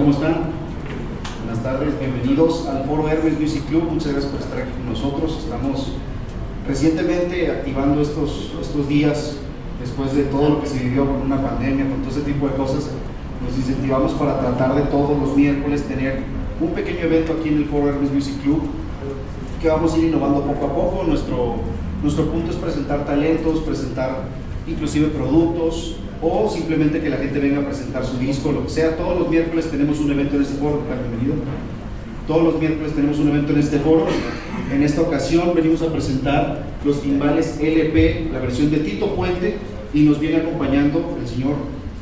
¿cómo están? Buenas tardes, bienvenidos al Foro Hermes Music Club. Muchas gracias por estar aquí con nosotros. Estamos recientemente activando estos días, después de todo lo que se vivió con una pandemia, con todo ese tipo de cosas. Nos incentivamos para tratar de todos los miércoles tener un pequeño evento aquí en el Foro Hermes Music Club, que vamos a ir innovando poco a poco. Nuestro punto es presentar talentos, presentar inclusive productos, o simplemente que la gente venga a presentar su disco, lo que sea. Todos los miércoles tenemos un evento en este foro. Bienvenido. Todos los miércoles tenemos un evento en este foro. En esta ocasión venimos a presentar los timbales LP, la versión de Tito Puente, y nos viene acompañando el señor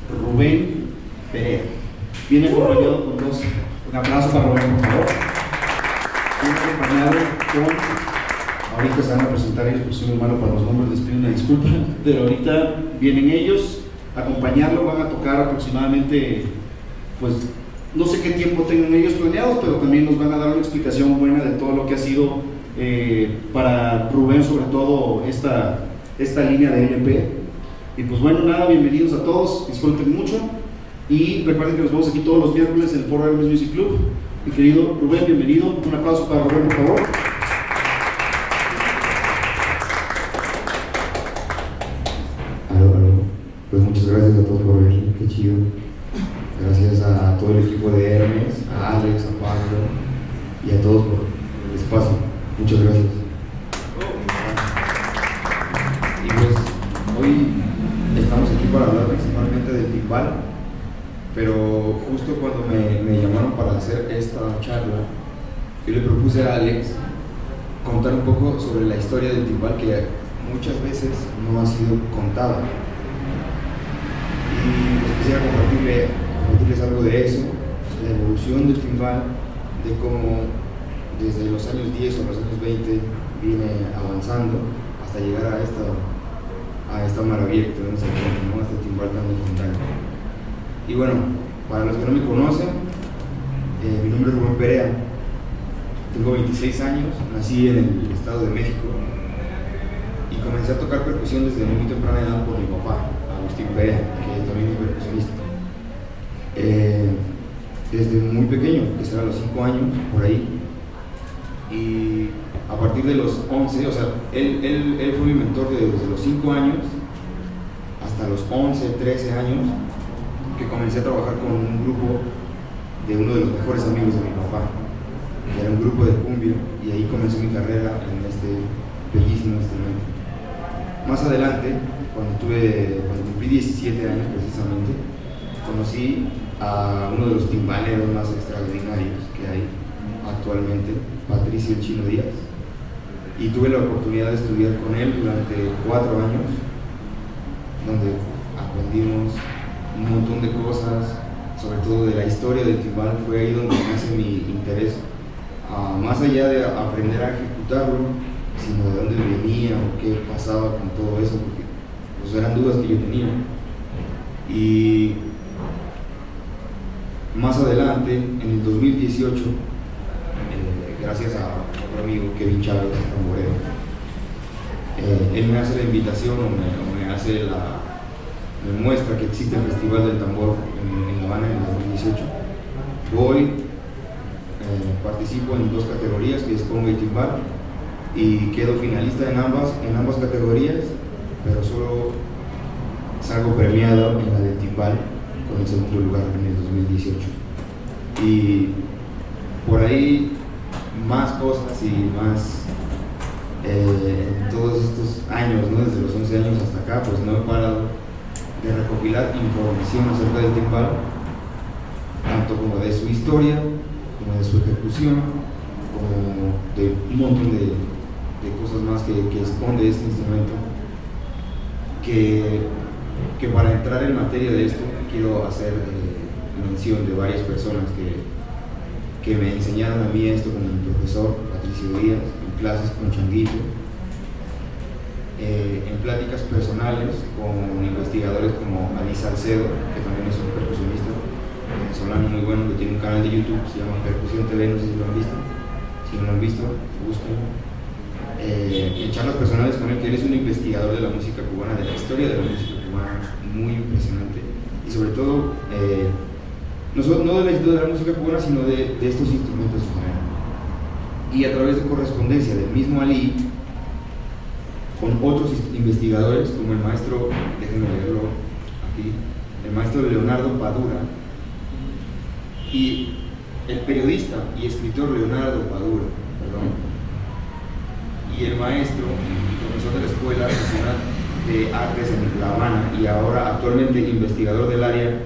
Rubén Perea. Viene acompañado con dos. Un aplauso para Rubén, por favor. Viene acompañado con... Ahorita se van a presentar ellos, porque soy muy malo para los nombres, les pido una disculpa, pero ahorita vienen ellos a acompañarlo. Van a tocar aproximadamente, pues, no sé qué tiempo tengan ellos planeados, pero también nos van a dar una explicación buena de todo lo que ha sido para Rubén, sobre todo esta línea de LP. Y pues bueno, nada, bienvenidos a todos, disfruten mucho, y recuerden que nos vemos aquí todos los miércoles en el Foro Hermes Music Club. Mi querido Rubén, bienvenido, un aplauso para Rubén, por favor. Pues muchas gracias a todos por venir, qué chido. Gracias a todo el equipo de Hermes, a Alex, a Pablo y a todos por el espacio. Muchas gracias. Y pues hoy estamos aquí para hablar principalmente del timbal, pero justo cuando me llamaron para hacer esta charla, yo le propuse a Alex contar un poco sobre la historia del timbal, que muchas veces no ha sido contada. Y pues quisiera compartirles algo de eso, la evolución del timbal, de cómo desde los años 10 o los años 20 viene avanzando hasta llegar a esta maravilla que tenemos aquí, ¿no? Este timbal tan legendario. Y bueno, para los que no me conocen, mi nombre es Rubén Perea, tengo 26 años, nací en el Estado de México y comencé a tocar percusión desde muy temprana edad por mi papá, Agustín Perea, que también es percusionista. Desde muy pequeño, que será a los 5 años, por ahí, y a partir de los 11, o sea, él fue mi mentor desde los 5 años hasta los 11, 13 años, que comencé a trabajar con un grupo de uno de los mejores amigos de mi papá, que era un grupo de cumbia, y ahí comenzó mi carrera en este bellísimo instrumento. Más adelante, cuando cumplí 17 años precisamente, conocí a uno de los timbaleros más extraordinarios que hay actualmente, Patricio El Chino Díaz, y tuve la oportunidad de estudiar con él durante 4 años, donde aprendimos un montón de cosas, sobre todo de la historia del timbal. Fue ahí donde nace mi interés, más allá de aprender a ejecutarlo, sino de dónde venía o qué pasaba con todo eso, porque pues eran dudas que yo tenía. Y más adelante, en el 2018, gracias a otro amigo, Kevin Chávez, tamborero, él me hace la invitación me muestra que existe el Festival del Tambor en La Habana en el 2018. Voy, participo en 2 categorías, que es conga y timbal, y quedo finalista en ambas categorías, pero solo salgo premiado en la del timbal con el segundo lugar en el 2018. Y por ahí más cosas y más en todos estos años, ¿no? Desde los 11 años hasta acá, pues no he parado de recopilar información acerca del timbal, tanto como de su historia, como de su ejecución, como de un montón de cosas más que esconde este instrumento, que para entrar en materia de esto quiero hacer mención de varias personas que me enseñaron a mí esto, como mi profesor Patricio Díaz, en clases con Changuito, en pláticas personales con investigadores como Ali Salcedo, que también es un percusionista venezolano muy bueno, que tiene un canal de YouTube, se llama Percusión TV, no sé si lo han visto. Si no lo han visto, búsquenlo. En charlas personales con él, que él es un investigador de la música cubana, de la historia de la música cubana, muy impresionante. Y sobre todo, no de la música cubana, sino de estos instrumentos en general. Y a través de correspondencia del mismo Ali con otros investigadores, como el maestro, déjenme leerlo aquí, el maestro Leonardo Padura, y el periodista y escritor Leonardo Padura, y el maestro y profesor de la Escuela Nacional de Artes en La Habana, y ahora actualmente investigador del área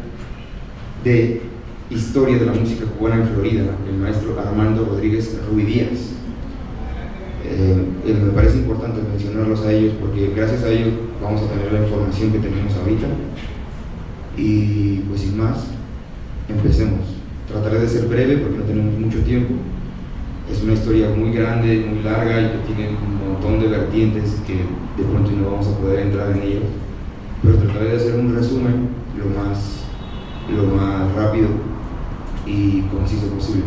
de Historia de la Música Cubana en Florida, el maestro Armando Rodríguez Ruidíaz. Me parece importante mencionarlos a ellos porque gracias a ellos vamos a tener la información que tenemos ahorita. Y pues sin más, empecemos. Trataré de ser breve porque no tenemos mucho tiempo. Es una historia muy grande, muy larga y que tiene un montón de vertientes que de pronto no vamos a poder entrar en ellos, pero trataré de hacer un resumen lo más rápido y conciso posible.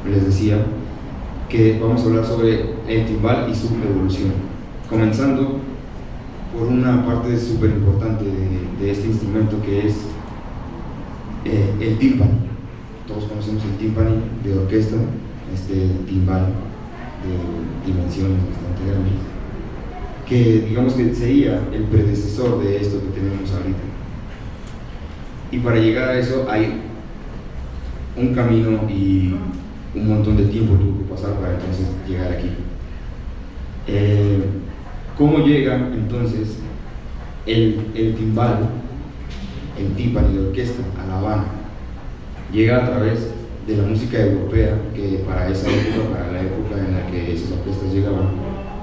Les decía que vamos a hablar sobre el timbal y su evolución, comenzando por una parte súper importante de este instrumento, que es el tímpani. Todos conocemos el tímpani de orquesta, este timbal de dimensiones bastante grandes, que digamos que sería el predecesor de esto que tenemos ahorita. Y para llegar a eso hay un camino y un montón de tiempo tuvo que pasar para entonces llegar aquí. ¿Cómo llega entonces el timbal, el tímpani de orquesta a La Habana? Llega a través de la música europea, que para esa época, para la época en la que esas orquestas llegaban,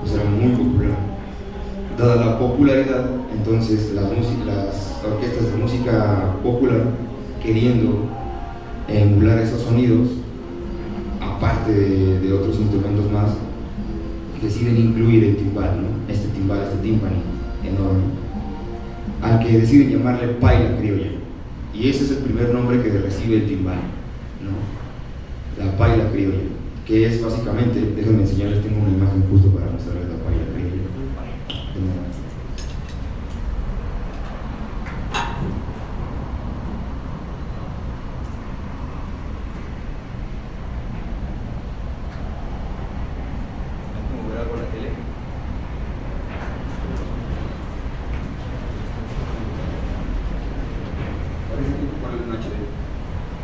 pues era muy popular. Dada la popularidad, entonces las orquestas de música popular, queriendo emular esos sonidos, aparte de otros instrumentos más, deciden incluir el timbal, ¿no? Este tímpani enorme, al que deciden llamarle paila criolla, y ese es el primer nombre que recibe el timbal, ¿no? La paila criolla, que es básicamente, déjenme enseñarles, tengo una imagen justo para mostrarles la paila criolla.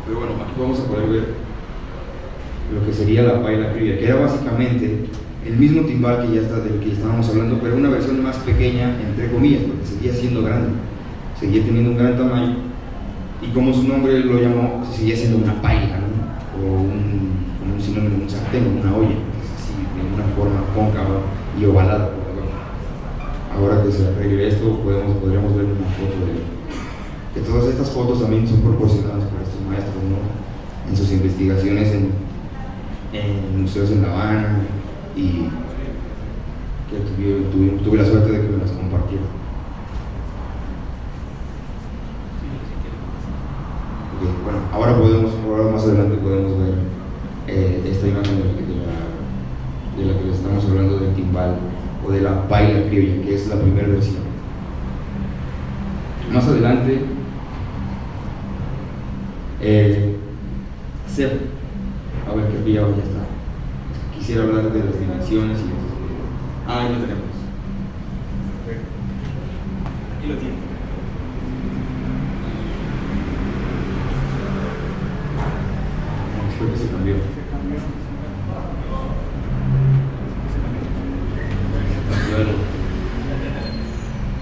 Pero bueno, aquí vamos a poder ver lo que sería la paila criolla, que era básicamente el mismo timbal que ya está, del que estábamos hablando, pero una versión más pequeña, entre comillas, porque seguía siendo grande, seguía teniendo un gran tamaño, y como su nombre lo llamó, seguía siendo una paila, ¿no? O un sinónimo, un sartén, una olla, así, de una forma cóncava y ovalada por abajo. Ahora que se arregle esto, podríamos ver una foto de que todas estas fotos también son proporcionadas por estos maestros, ¿no? En sus investigaciones en museos en La Habana, y que tuve la suerte de que me las compartieron. Okay, bueno, ahora más adelante podemos ver esta imagen de la que les estamos hablando, del timbal o de la paila criolla, que es la primera versión. Más adelante a ver qué pillado ya está. Quisiera hablar de las dimensiones y ahí lo tenemos. Aquí lo tiene. Creo que se cambió.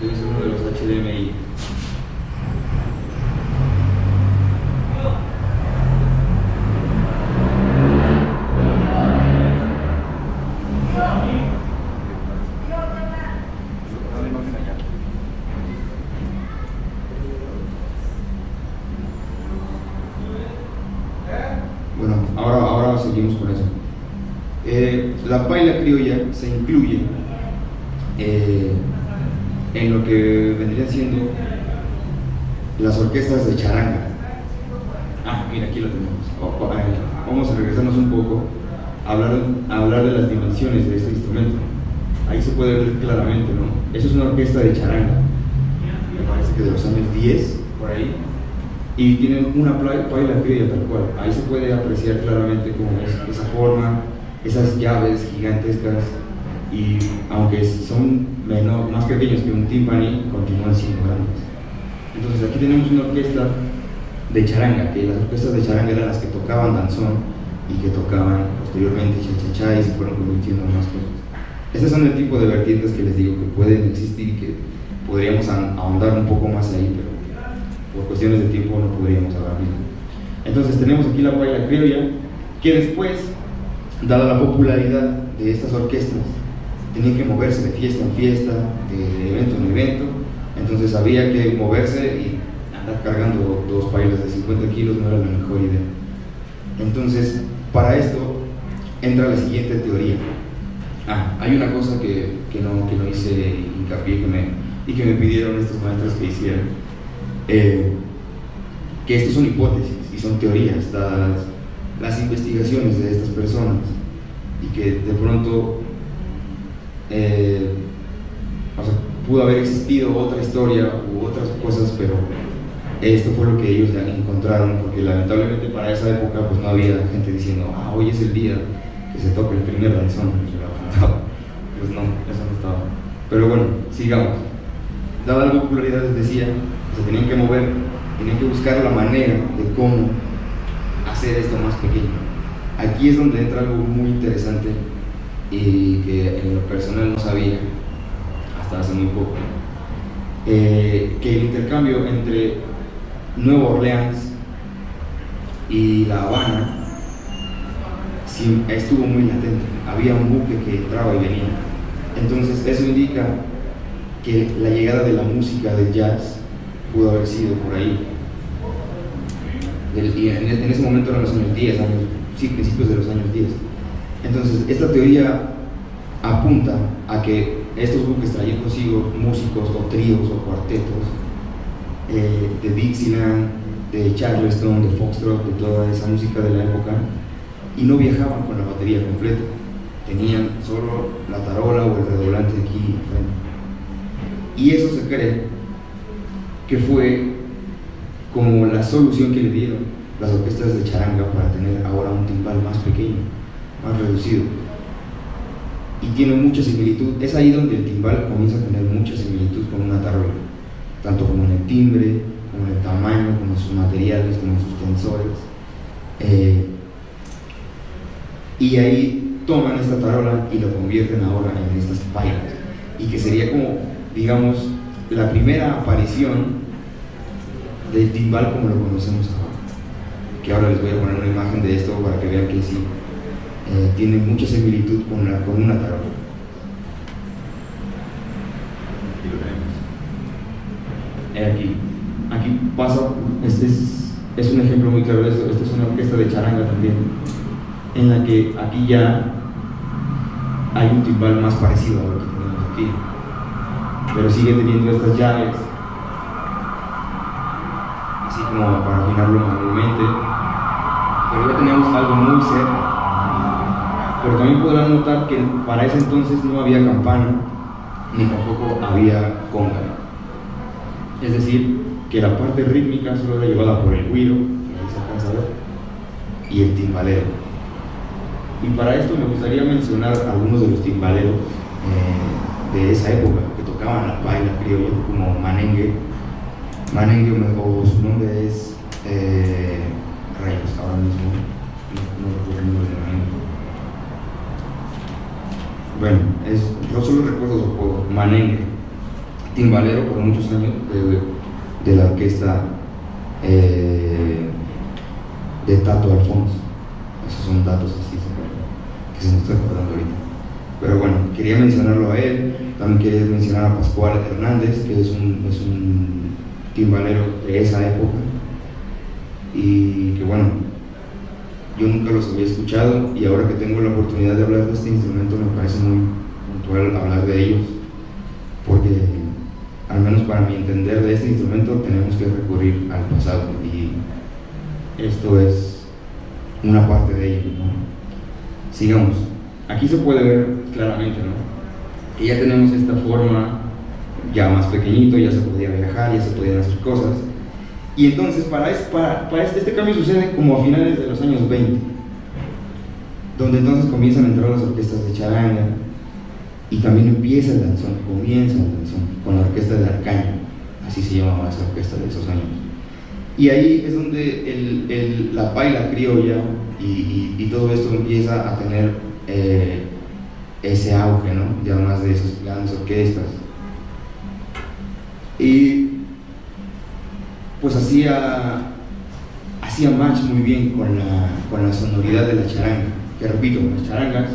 Debe ser uno de los HDMI. Bueno, ahora seguimos con eso. La paila criolla se incluye en lo que vendrían siendo las orquestas de charanga. Mira, aquí lo tenemos. Vamos a regresarnos un poco a hablar de las dimensiones de este instrumento. Ahí se puede ver claramente, ¿no? Eso es una orquesta de charanga, me parece que de los años 10, por ahí. y tienen una paila criolla tal cual. Ahí se puede apreciar claramente cómo es esa forma, esas llaves gigantescas, y aunque son más pequeños que un timpani, continúan siendo grandes. Entonces aquí tenemos una orquesta de charanga, que las orquestas de charanga eran las que tocaban danzón y que tocaban posteriormente cha-cha-cha y se fueron convirtiendo en más cosas. Estos son el tipo de vertientes que les digo que pueden existir y que podríamos ahondar un poco más ahí, pero por cuestiones de tiempo no podríamos ahora mismo. Entonces tenemos aquí la paila criolla, que después, dada la popularidad de estas orquestas, tenían que moverse de fiesta en fiesta, de evento en evento, entonces había que moverse y andar cargando 2 pailas de 50 kilos no era la mejor idea. Entonces, para esto entra la siguiente teoría. Hay una cosa que no hice hincapié y que me pidieron estos maestros que hicieran, que estos son hipótesis y son teorías dadas las investigaciones de estas personas, y que de pronto pudo haber existido otra historia u otras cosas, pero esto fue lo que ellos encontraron, porque lamentablemente para esa época pues no había gente diciendo hoy es el día que se toca el primer danzón. Pues no, eso no estaba. Pero bueno, sigamos. Dada la popularidad, les decía, se tenían que mover, tenían que buscar la manera de cómo hacer esto más pequeño. Aquí es donde entra algo muy interesante y que en lo personal no sabía hasta hace muy poco, que el intercambio entre Nueva Orleans y La Habana sí, estuvo muy latente. Había un buque que entraba y venía. Entonces eso indica que la llegada de la música del jazz pudo haber sido por ahí. Y en ese momento eran los años 10, principios de los años 10. Entonces esta teoría apunta a que estos buques traían consigo músicos o tríos o cuartetos de Dixieland, de Charleston, de Foxtrot, de toda esa música de la época, y no viajaban con la batería completa, tenían solo la tarola o el redoblante aquí enfrente. Y eso se cree que fue como la solución que le dieron las orquestas de charanga para tener ahora un timbal más pequeño, más reducido. Y tiene mucha similitud, es ahí donde el timbal comienza a tener mucha similitud con una tarola, tanto como en el timbre, como en el tamaño, como en sus materiales, como en sus tensores. Y ahí toman esta tarola y lo convierten ahora en estas pailas, y que sería como, digamos, la primera aparición del timbal como lo conocemos ahora, que ahora les voy a poner una imagen de esto para que vean que sí, tiene mucha similitud con una tarola. Aquí lo tenemos. Aquí pasa, este es un ejemplo muy claro de esto. Esta es una orquesta de charanga también, en la que aquí ya hay un timbal más parecido a lo que tenemos aquí, pero sigue teniendo estas llaves, así como para afinarlo manualmente, pero ya tenemos algo muy cerca. Pero también podrán notar que para ese entonces no había campana, ni tampoco había conga. Es decir, que la parte rítmica solo era llevada por el güiro, que ahí se alcanza a ver, y el timbalero. Y para esto me gustaría mencionar algunos de los timbaleros de esa época, que tocaban la paila criolla, como Manengue, o su nombre es Reyes, ahora mismo no recuerdo el nombre de Manengue. Bueno, yo solo recuerdo su apodo, Manengue, timbalero por muchos años de la orquesta de Tato Alfonso. Esos son datos así que se me está acordando ahorita. Pero bueno, quería mencionarlo a él. También quería mencionar a Pascual Hernández, que es un timbalero de esa época, y que bueno, yo nunca los había escuchado, y ahora que tengo la oportunidad de hablar de este instrumento me parece muy puntual hablar de ellos, porque al menos para mi entender de este instrumento tenemos que recurrir al pasado, y esto es una parte de ello, ¿no? Sigamos. Aquí se puede ver claramente, ¿no?, que ya tenemos esta forma ya más pequeñito, ya se podía viajar, ya se podían hacer cosas, Y entonces, este cambio sucede como a finales de los años 20, donde entonces comienzan a entrar las orquestas de charanga y también comienza el danzón con la orquesta de Arcaño, así se llamaba esa orquesta de esos años. Y ahí es donde la paila criolla y todo esto empieza a tener ese auge, ¿no? Ya más de esas grandes orquestas. Y pues hacía match muy bien con la sonoridad de la charanga, que repito, las charangas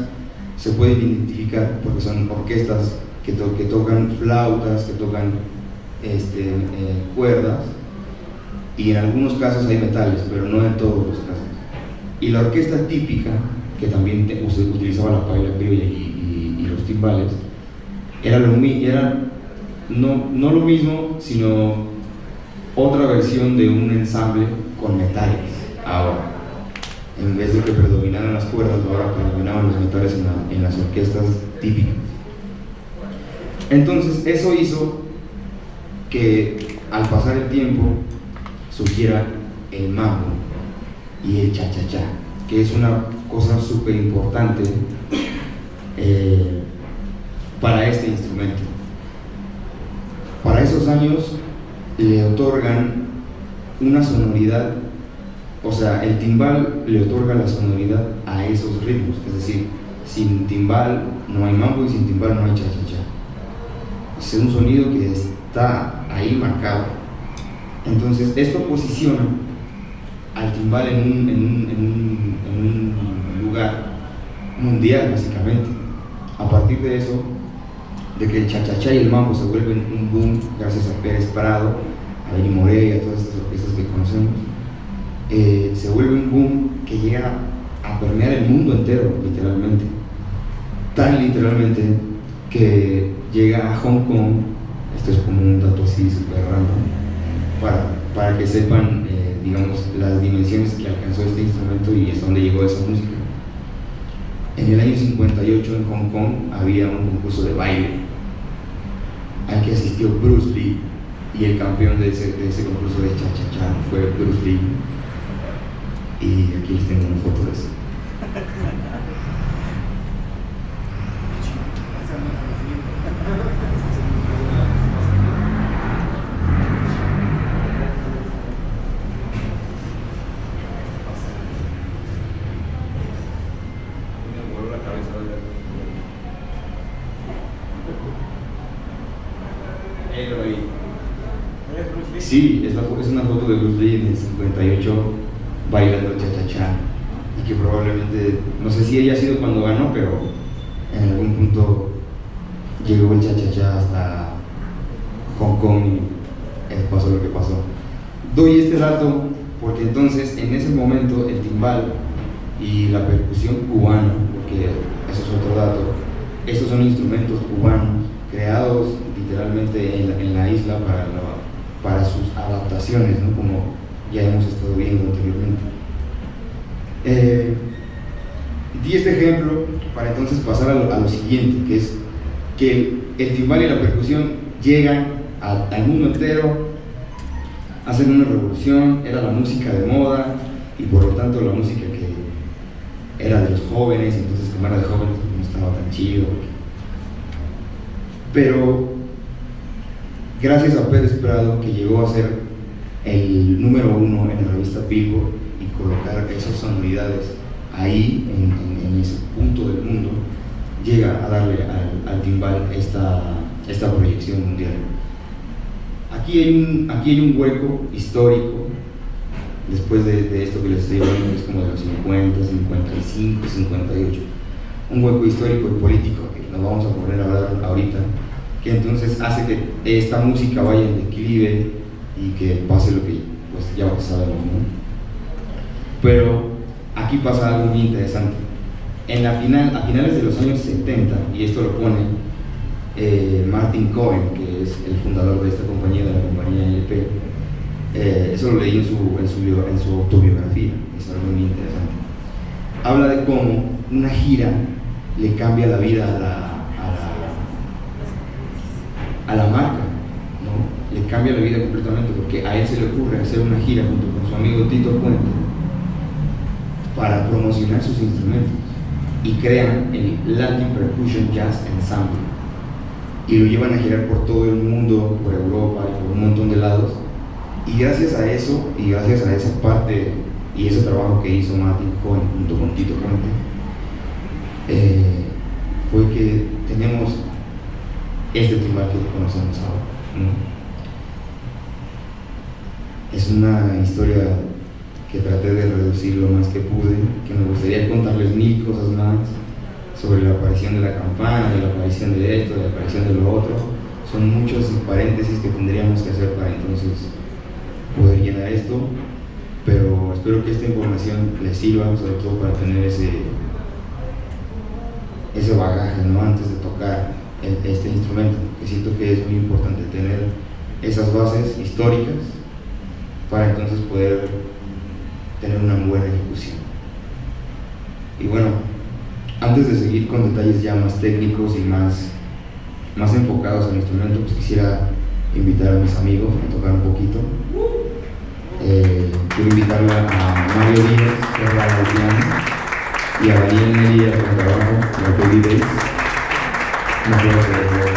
se pueden identificar porque son orquestas que tocan flautas, que tocan cuerdas, y en algunos casos hay metales, pero no en todos los casos. Y la orquesta típica, que también utilizaba la paila criolla y los timbales, era no lo mismo, sino otra versión de un ensamble con metales. Ahora, en vez de que predominaran las cuerdas, ahora predominaban los metales en las orquestas típicas. Entonces, eso hizo que al pasar el tiempo surgiera el mambo y el cha-cha-cha, que es una cosa súper importante para este instrumento. Para esos años le otorgan una sonoridad, o sea, el timbal le otorga la sonoridad a esos ritmos, es decir, sin timbal no hay mambo y sin timbal no hay cha-cha-cha. Es un sonido que está ahí marcado. Entonces, esto posiciona al timbal en un lugar mundial, básicamente. A partir de eso, de que el cha-cha-cha y el mambo se vuelven un boom gracias a Pérez Prado, a Benny Moré y a todas estas orquestas que conocemos, se vuelve un boom que llega a permear el mundo entero, literalmente. Tan literalmente que llega a Hong Kong. Esto es como un dato así súper random, para que sepan, digamos, las dimensiones que alcanzó este instrumento y hasta dónde llegó esa música. En el año 58 en Hong Kong había un concurso de baile al que asistió Bruce Lee, y el campeón de ese concurso de cha-cha-cha fue Bruce Lee, y aquí les tengo una foto de eso. Sí, es una foto de Bruce Lee en el 58 bailando cha-cha-cha, y que probablemente, no sé si haya sido cuando ganó, pero en algún punto llegó el cha-cha-cha hasta Hong Kong y pasó lo que pasó. Doy este dato porque entonces en ese momento el timbal y la percusión cubana, porque eso es otro dato, estos son instrumentos cubanos creados literalmente en la isla para sus adaptaciones, ¿no? Como ya hemos estado viendo anteriormente. Di este ejemplo para entonces pasar a lo siguiente, que es que el timbal y la percusión llegan al mundo entero, hacen una revolución, era la música de moda y por lo tanto la música que era de los jóvenes, entonces como era de jóvenes no estaba tan chido. Pero gracias a Pérez Prado, que llegó a ser el número 1 en la revista Billboard y colocar esas sonoridades ahí en ese punto del mundo, llega a darle al timbal esta proyección mundial. Aquí hay un hueco histórico después de esto que les estoy hablando, que es como de los 50, 55, 58, un hueco histórico y político que nos vamos a poner a hablar ahorita, que entonces hace que esta música vaya en declive y que pase lo que pues ya sabemos, ¿no? Pero aquí pasa algo muy interesante. A finales de los años 70, y esto lo pone Martin Cohen, que es el fundador de esta compañía, de la compañía LP, eso lo leí en su autobiografía, es algo muy interesante. Habla de cómo una gira le cambia la vida a la marca, ¿no? Le cambia la vida completamente, porque a él se le ocurre hacer una gira junto con su amigo Tito Puente para promocionar sus instrumentos, y crean el Latin Percussion Jazz Ensemble y lo llevan a girar por todo el mundo, por Europa y por un montón de lados. Y gracias a eso, y gracias a esa parte y ese trabajo que hizo Martin Cohen junto con Tito Puente, fue que tenemos este timbal que conocemos ahora, ¿no? Es una historia que traté de reducir lo más que pude, que me gustaría contarles 1000 cosas más sobre la aparición de la campana, de la aparición de esto, de la aparición de lo otro. Son muchos paréntesis que tendríamos que hacer para entonces poder llenar esto, pero espero que esta información les sirva, sobre todo para tener ese bagaje, ¿no? Antes de tocar este instrumento, que siento que es muy importante tener esas bases históricas para entonces poder tener una buena ejecución. Y bueno, antes de seguir con detalles ya más técnicos y más enfocados al instrumento, pues quisiera invitar a mis amigos a tocar un poquito. Quiero invitarle a Mario Díaz, que es el piano, y a Daniel Neri, al contrabajo, la Baby Bass. Nos vemos en el juego.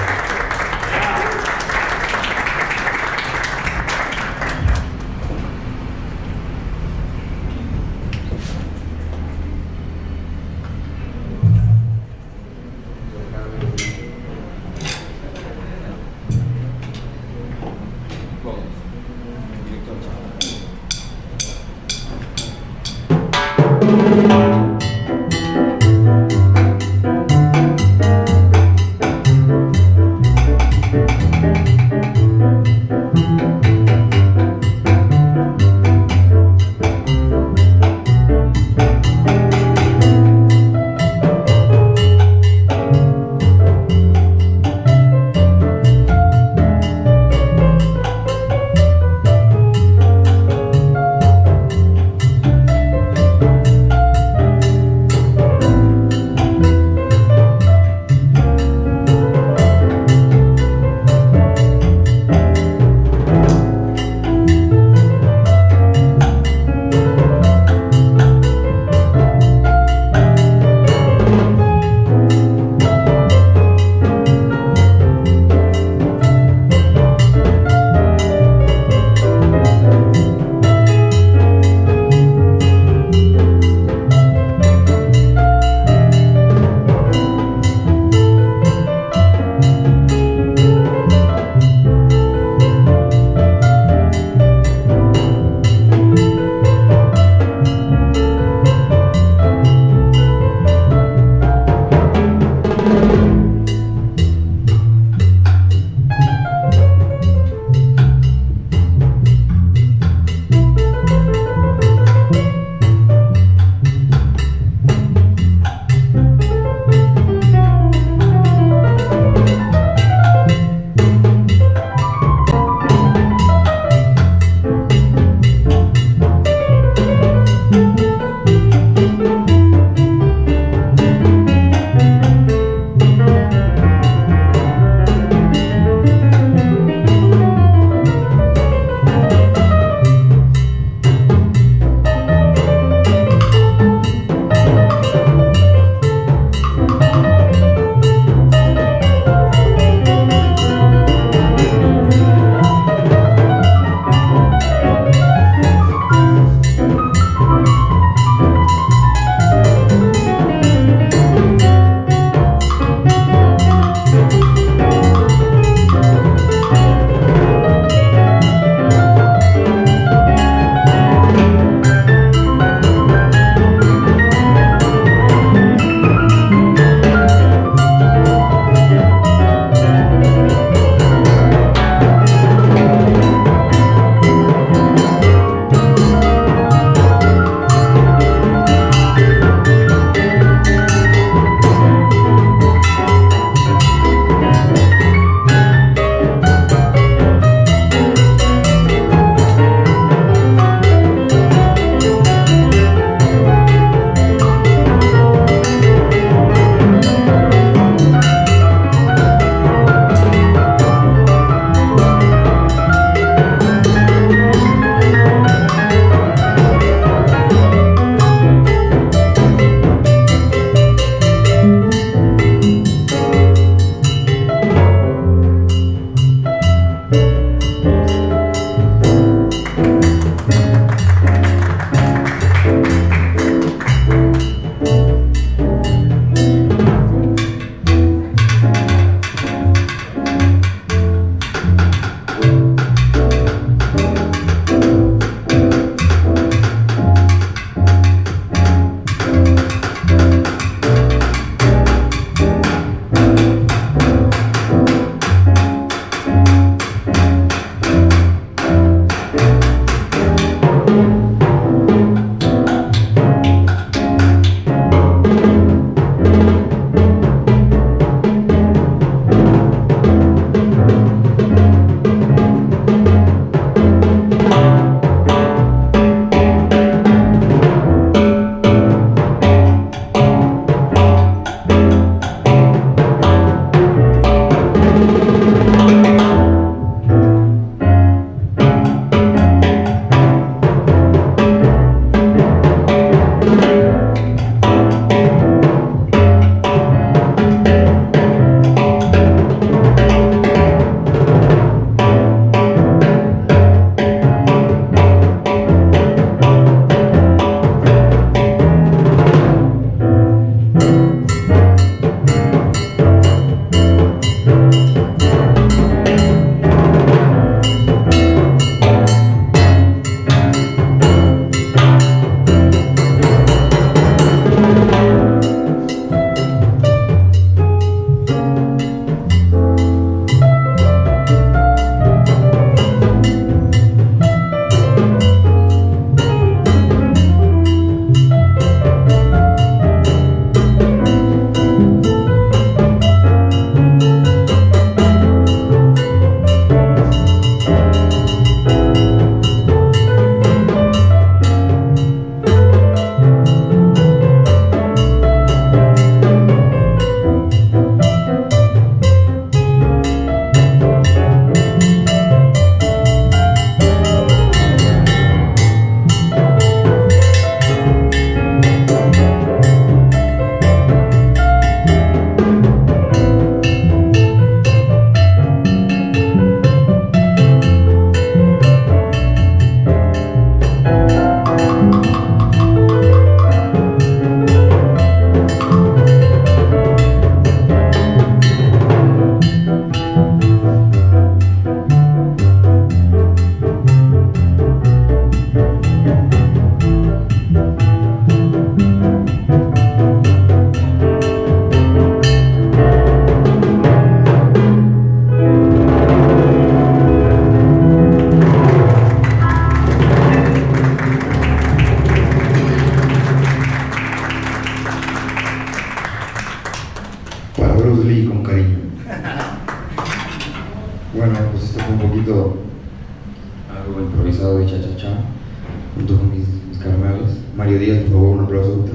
Mario Díaz, por favor, un aplauso.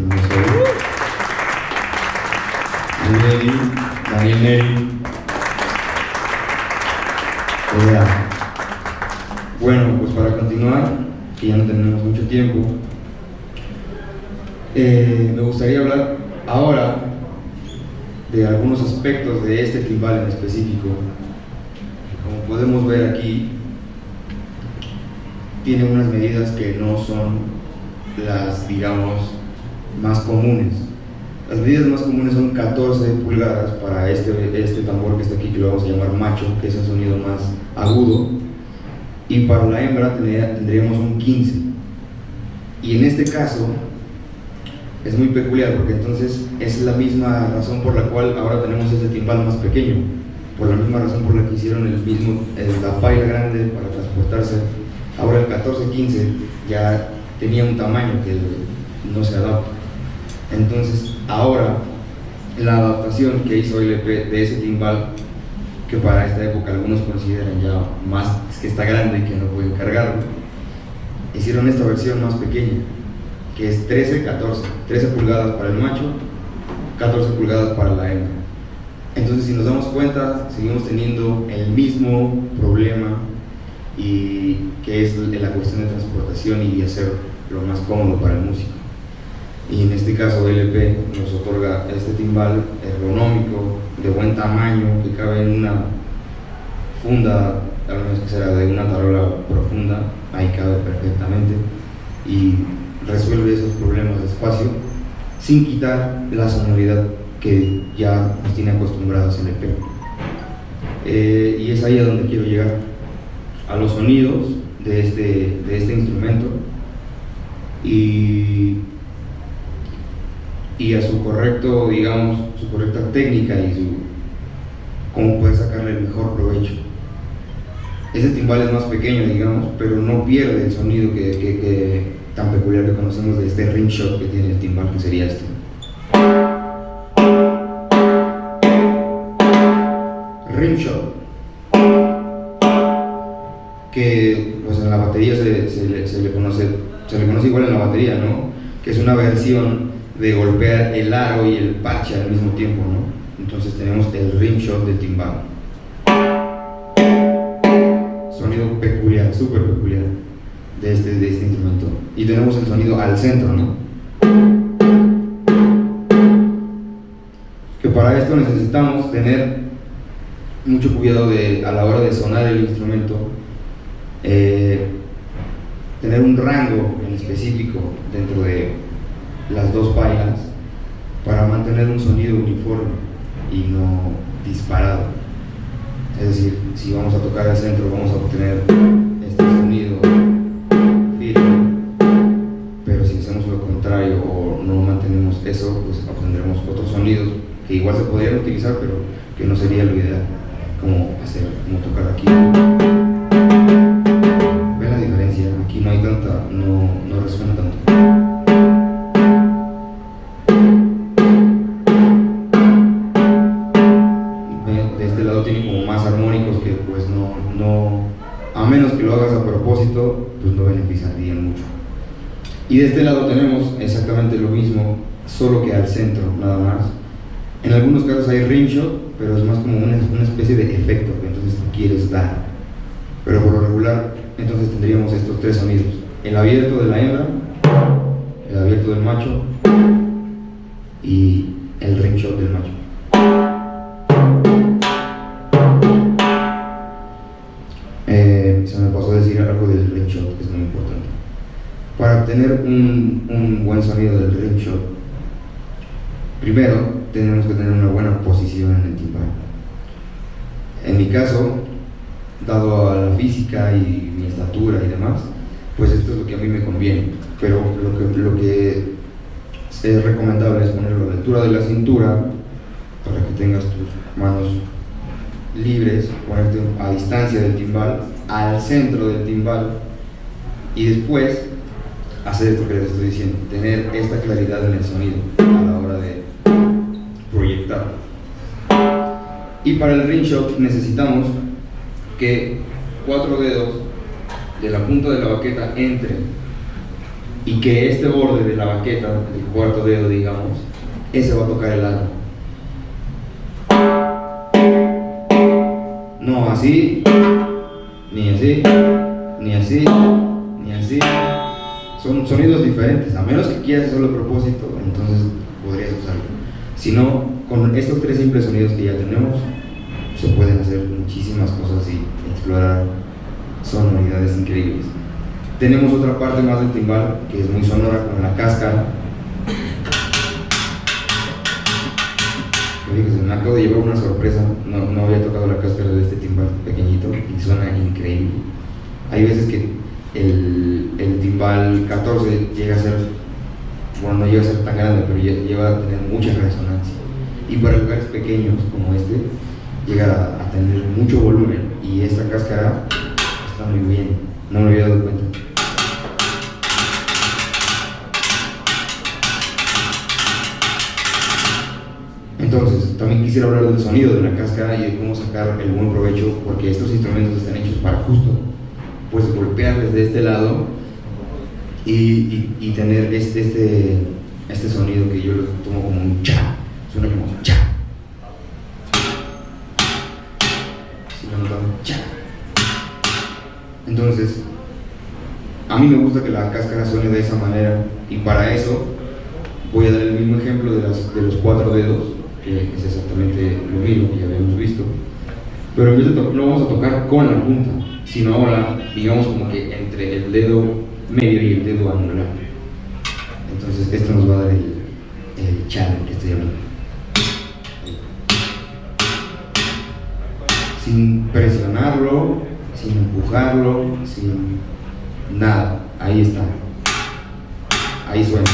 Daniel Neri. Bueno, pues para continuar, que ya no tenemos mucho tiempo, me gustaría hablar ahora de algunos aspectos de este timbal en específico. Como podemos ver aquí, tiene unas medidas que no son las, digamos, más comunes. Las medidas más comunes son 14 pulgadas para este tambor que está aquí, que lo vamos a llamar macho, que es un sonido más agudo, y para la hembra tendríamos un 15. Y en este caso es muy peculiar, porque entonces es la misma razón por la cual ahora tenemos este timbal más pequeño, por la misma razón por la que hicieron la paila grande para transportarse. Ahora el 14-15 ya tenía un tamaño que no se adapta. Entonces ahora la adaptación que hizo LP de ese timbal, que para esta época algunos consideran ya más, es que está grande y que no pueden cargarlo, hicieron esta versión más pequeña, que es 13 pulgadas para el macho, 14 pulgadas para la hembra. Entonces, si nos damos cuenta, seguimos teniendo el mismo problema, y que es la cuestión de transportación y de hacer lo más cómodo para el músico. Y en este caso LP nos otorga este timbal ergonómico, de buen tamaño, que cabe en una funda, al menos que será de una tarola profunda, ahí cabe perfectamente y resuelve esos problemas de espacio sin quitar la sonoridad que ya nos tiene acostumbrados LP. Y es ahí a donde quiero llegar, a los sonidos de este instrumento y a su correcto, digamos, su correcta técnica y cómo poder sacarle el mejor provecho. Ese timbal es más pequeño, digamos, pero no pierde el sonido que tan peculiar que conocemos de este rim shot que tiene el timbal, que sería este. Rim shot, que pues en la batería se le conoce igual en la batería, ¿no? Que es una versión de golpear el aro y el parche al mismo tiempo, ¿no? Entonces tenemos el rim shot del timbal. Sonido peculiar, súper peculiar de este instrumento. Y tenemos el sonido al centro, ¿no? Que para esto necesitamos tener mucho cuidado a la hora de sonar el instrumento, tener un rango en específico dentro de las dos pailas para mantener un sonido uniforme y no disparado. Es decir, si vamos a tocar al centro vamos a obtener este sonido firme, pero si hacemos lo contrario o no mantenemos eso, pues obtendremos otros sonidos que igual se podrían utilizar, pero que no sería lo ideal, como tocar aquí. ¿Ven la diferencia? Aquí no hay tanta, no resuena tanto. De este lado tiene como más armónicos que pues no, a menos que lo hagas a propósito, pues no beneficiarían mucho. Y de este lado tenemos exactamente lo mismo, solo que al centro, nada más. En algunos casos hay rim shot, pero es más como una especie de efecto que entonces tú quieres dar. Pero por lo regular, entonces tendríamos estos tres sonidos: el abierto de la hembra, el abierto del macho y el rim shot del macho. Se me pasó a decir algo del rim shot, que es muy importante. Para obtener un buen sonido del rim shot, primero tenemos que tener una buena posición en el timbal. En mi caso, dado a la física y mi estatura y demás, pues esto es lo que a mí me conviene, pero lo que es recomendable es ponerlo a la altura de la cintura para que tengas tus manos libres, ponerte a distancia del timbal, al centro del timbal, y después hacer esto que les estoy diciendo, tener esta claridad en el sonido a la hora de proyectar. Y para el rim shot necesitamos que 4 dedos de la punta de la baqueta entren y que este borde de la baqueta, del cuarto dedo, digamos, ese va a tocar el arco. No así, ni así, ni así, ni así. Son sonidos diferentes, a menos que quieras hacerlo a propósito, entonces podrías usarlo. Si no, con estos 3 simples sonidos que ya tenemos, se pueden hacer muchísimas cosas y explorar sonoridades increíbles. Tenemos otra parte más del timbal que es muy sonora, con la cáscara. Fíjense, me acabo de llevar una sorpresa, no había tocado la cáscara de este timbal pequeñito y suena increíble. Hay veces que el timbal 14 llega a ser, bueno, no llega a ser tan grande, pero llega a tener mucha resonancia. Y para lugares pequeños como este, llega a tener mucho volumen, y esta cáscara está muy bien, no me había dado cuenta. Entonces, también quisiera hablar del sonido de la cáscara y de cómo sacar el buen provecho, porque estos instrumentos están hechos para justo pues golpear desde este lado y tener este sonido que yo lo tomo como un cha, suena como un cha. Si lo notan, cha. Entonces, a mí me gusta que la cáscara suene de esa manera, y para eso voy a dar el mismo ejemplo de los 4 dedos, que es exactamente lo mismo que ya habíamos visto, pero en vez de no vamos a tocar con la punta, sino ahora, digamos, como que entre el dedo medio y el dedo anular. Entonces esto nos va a dar el channel que estoy hablando. Sin presionarlo, sin empujarlo, sin nada. Ahí está. Ahí suena.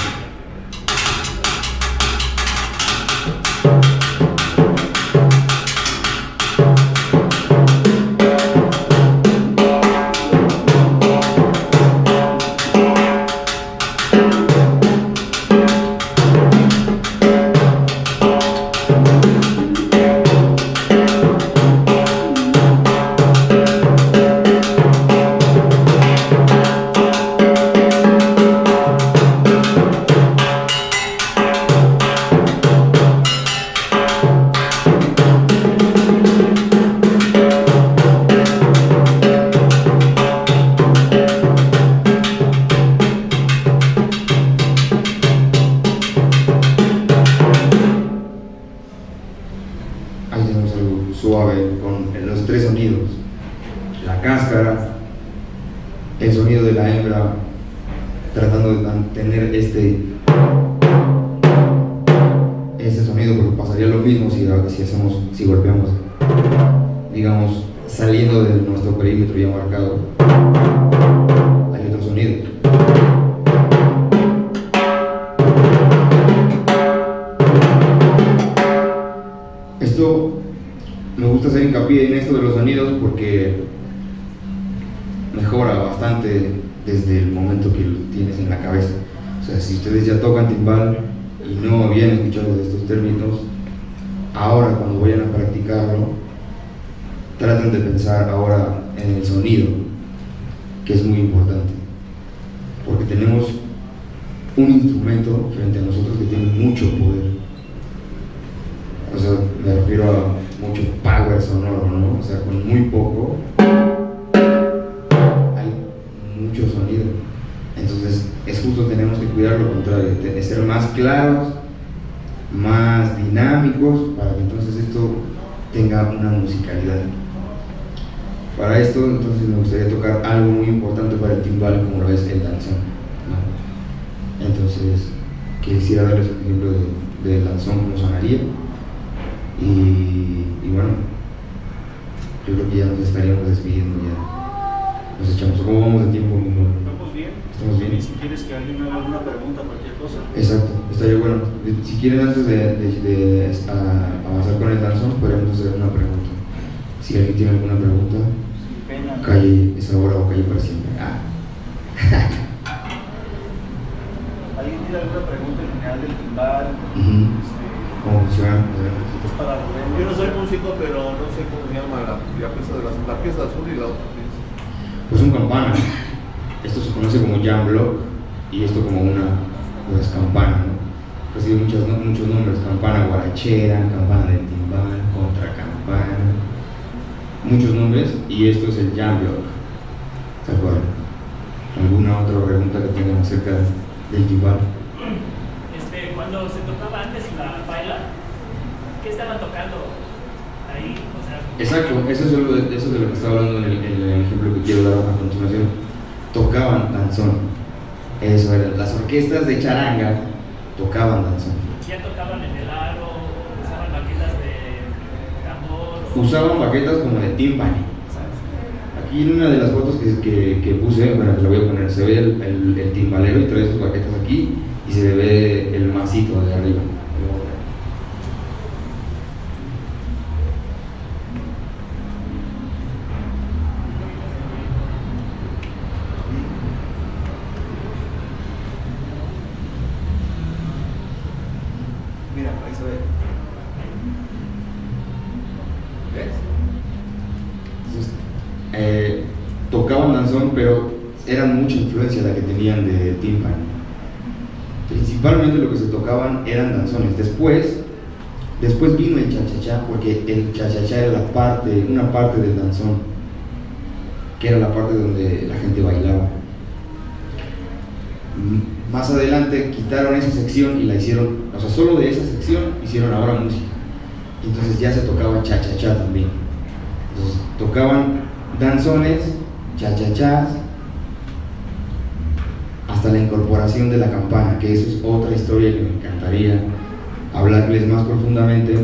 Suave con los 3 sonidos: la cáscara, el sonido de la hembra, tratando de mantener ese sonido, porque pasaría lo mismo si golpeamos, digamos, saliendo de nuestro perímetro ya marcado. Hay otro sonido. Esto me gusta hacer hincapié en esto de los sonidos porque mejora bastante desde el momento que lo tienes en la cabeza. O sea, si ustedes ya tocan timbal y no habían escuchado de estos términos, ahora cuando vayan a practicarlo, traten de pensar ahora en el sonido, que es muy importante, porque tenemos un instrumento frente a nosotros que tiene mucho poder. O sea, me refiero a mucho power sonoro, ¿no? O sea, con muy poco hay mucho sonido. Entonces, es justo, tenemos que cuidar lo contrario, de ser más claros, más dinámicos, para que entonces esto tenga una musicalidad. Para esto, entonces, me gustaría tocar algo muy importante para el timbal, como lo es el danzón, ¿no? Entonces, quisiera darles un ejemplo del danzón, cómo sonaría. Y bueno, yo creo que ya nos estaríamos despidiendo, ya nos echamos. ¿Cómo vamos de tiempo? ¿Estamos bien? ¿Estamos bien? Y si quieres que alguien haga alguna pregunta, cualquier cosa. Exacto, estaría bueno. Si quieren, antes de avanzar con el danzón, podríamos hacer una pregunta. Si alguien tiene alguna pregunta, Sin pena. calle es ahora o calle para siempre. ¿Alguien tiene alguna pregunta en general del timbal? ¿Cómo funciona? Es para Rubén. Yo no soy músico, pero no sé cómo se llama la pieza la pieza azul y la otra pieza. Pues un campana. Esto se conoce como jam block y esto como una pues, campana, ¿no? Recibe muchos nombres: campana guarachera, campana de timbal, contracampana, muchos nombres, y esto es el jambiok. ¿Se acuerdan? ¿Alguna otra pregunta que tengan acerca del timbal? Cuando se tocaba antes la baila, ¿qué estaban tocando ahí? O sea, exacto, eso es de lo que estaba hablando en el ejemplo que quiero dar a continuación. Tocaban danzón, eso era. Las orquestas de charanga tocaban danzón. ¿ya tocaban en el aro? ¿Usaban baquetas de tambor? Usaban baquetas como de timpani. Aquí en una de las fotos que puse, bueno, te la voy a poner, se ve el timbalero y trae sus baquetas aquí y se ve el masito de arriba. Mira, ahí se ve. Entonces, tocaban danzón, pero era mucha influencia la que tenían de timpani. Principalmente lo que se tocaban eran danzones. Después vino el cha-cha-cha, porque el cha-cha-cha era una parte del danzón, que era la parte donde la gente bailaba. Más adelante quitaron esa sección y la hicieron, o sea, solo de esa sección hicieron ahora música. Entonces ya se tocaba cha-cha-cha también. Entonces tocaban danzones, cha-cha-chas, hasta la incorporación de la campana, que eso es otra historia que me encantaría hablarles más profundamente,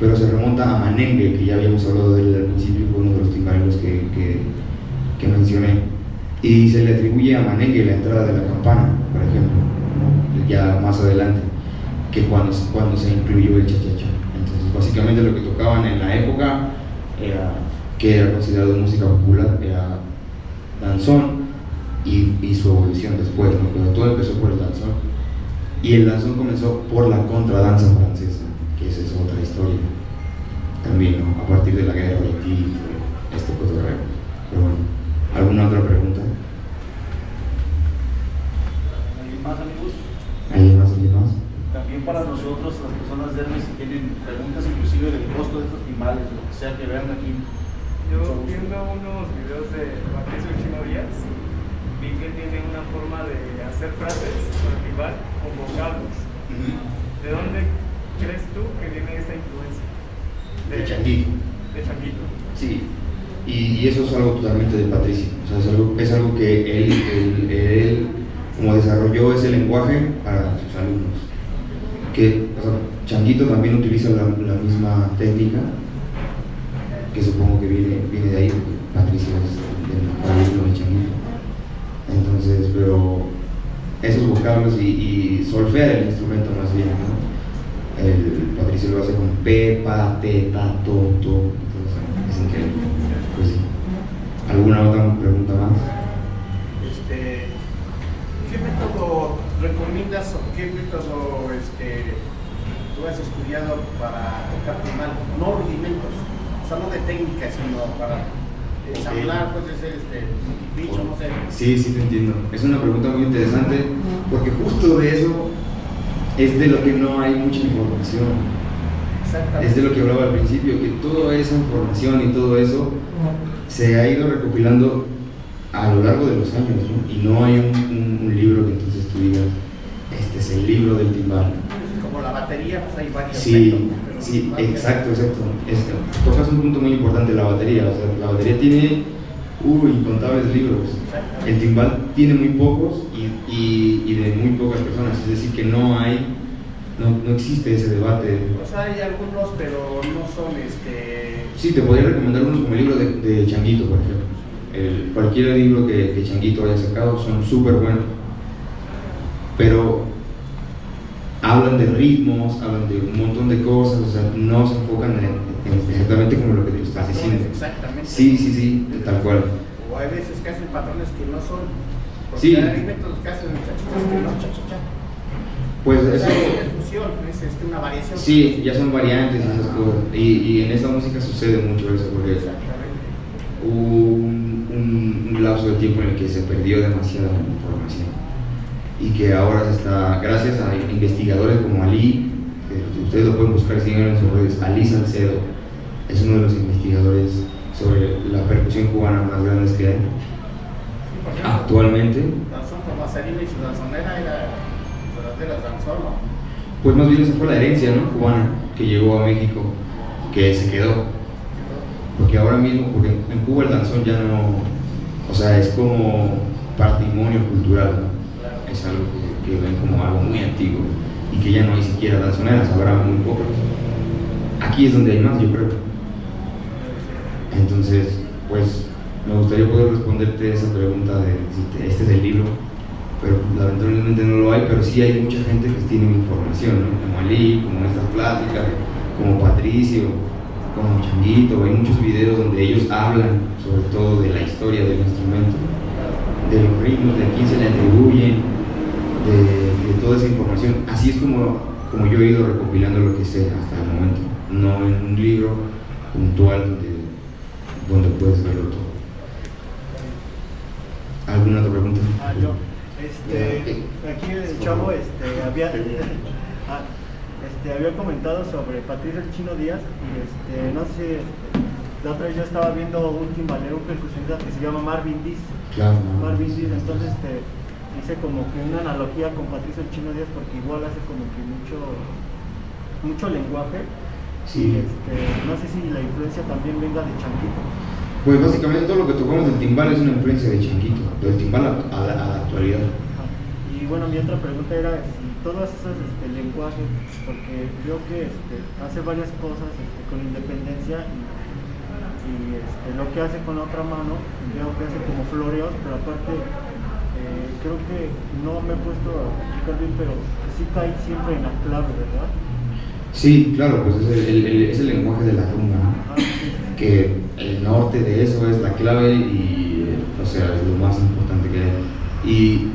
pero se remonta a Manengue, que ya habíamos hablado de él al principio, fue uno de los timbaleros que mencioné, y se le atribuye a Manengue la entrada de la campana, por ejemplo, ¿no? Ya más adelante, que cuando se incluyó el cha-cha-cha. Entonces básicamente lo que tocaban en la época que era considerado música popular, era danzón y su evolución después, ¿no? Pero todo empezó por el danzón, y el danzón comenzó por la contradanza francesa, que esa es otra historia también, ¿no? A partir de la guerra de Haití, este cotorreo. Pero bueno, ¿alguna otra pregunta? ¿Alguien más, amigos? ¿Alguien más? También para nosotros, las personas de Hermes, si tienen preguntas inclusive del costo de estos timbales, lo que sea que vean aquí. Yo viendo unos videos de Patricio Chino Díaz, vi que tiene una forma de hacer frases con el timbal con vocablos. ¿De dónde crees tú que viene esa influencia? De Changuito. De Changuito. Sí, y eso es algo totalmente de Patricio. O sea, es algo que él como desarrolló ese lenguaje para sus alumnos. Que, o sea, Changuito también utiliza la misma técnica, que supongo que viene de ahí, porque Patricio es del alumno de Changuito. Entonces, pero esos vocablos y solfear el instrumento más bien, ¿no? El Patricio lo hace con pe, pa, te, ta, to, entonces es increíble. Pues sí. ¿Alguna otra pregunta más? ¿Qué método recomiendas o qué método tú has estudiado para tocar timbal? No rudimentos, o sea, no de técnica, sino para ensamblar, puede ser bicho, no sé. Sí, te entiendo. Es una pregunta muy interesante, porque justo de eso es de lo que no hay mucha información. Exactamente. Es de lo que hablaba al principio, que toda esa información y todo eso se ha ido recopilando a lo largo de los años, ¿no? Y no hay un libro que entonces tú digas, este es el libro del timbal. Como la batería, pues hay varios Sí, métodos. sí, exacto. Tocas un punto muy importante, la batería. O sea, la batería tiene incontables libros. El timbal tiene muy pocos y de muy pocas personas, es decir, que no existe ese debate. O sea, hay algunos, pero no son Sí, te podría recomendar unos como el libro de Changuito, por ejemplo. Cualquier libro que Changuito haya sacado son súper buenos, pero hablan de ritmos, hablan de un montón de cosas, o sea, no se enfocan en exactamente como lo que tú estás diciendo. Exactamente. Sí, tal cual. O hay veces que hacen patrones que no son. Porque Sí. hay métodos que hacen chachitas que no, cha-cha-cha. Pues O eso, sea, es fusión, es una variación. sí, ya son variantes y esas cosas. Y en esta música sucede mucho eso, porque Exactamente. hubo un lapso de tiempo en el que se perdió demasiada información. y que ahora se está, gracias a investigadores como Ali, que ustedes lo pueden buscar, siguen en sus redes, Ali Salcedo es uno de los investigadores sobre la percusión cubana más grandes que hay Por ejemplo, actualmente. Danzón como Acerina y su danzonera era verdadera danzón, ¿no? Pues más bien esa fue la herencia, ¿no?, cubana, que llegó a México, que se quedó. Porque ahora mismo, porque en Cuba el danzón ya no, o sea, es como patrimonio cultural, ¿no? Es algo que ven como algo muy antiguo y que ya no hay siquiera danzoneras, habrá muy pocas. Aquí es donde hay más, yo creo. Entonces, pues me gustaría poder responderte esa pregunta de si este es el libro, pero lamentablemente no lo hay, pero sí hay mucha gente que tiene información, ¿no? Como Ali, como estas pláticas, como Patricio, como Changuito. Hay muchos videos donde ellos hablan sobre todo de la historia del instrumento, de los ritmos, de quién se le atribuyen, de toda esa información. Así es como yo he ido recopilando lo que sé hasta el momento, no en un libro puntual donde puedes verlo todo. ¿Alguna otra pregunta? Yo, aquí el chavo había comentado sobre Patricio el Chino Díaz y no sé, la otra vez yo estaba viendo un timbalero, un percusionista que se llama Marvin Diz. Claro. Marvin Diz, entonces hice como que una analogía con Patricio el Chino Díaz porque igual hace como que mucho lenguaje. Sí. No sé si la influencia también venga de Changuito. Pues básicamente todo lo que tocamos del timbal es una influencia de Changuito, del timbal a la actualidad. Y bueno, mi otra pregunta era si todos esos lenguajes, porque veo que hace varias cosas con independencia y lo que hace con la otra mano, veo que hace como floreos, pero aparte creo que no me he puesto a explicar bien, pero sí cae siempre en la clave, ¿verdad? Sí, claro, pues es el lenguaje de la rumba, ¿no? Que el norte de eso es la clave y, o sea, es lo más importante que hay. Y,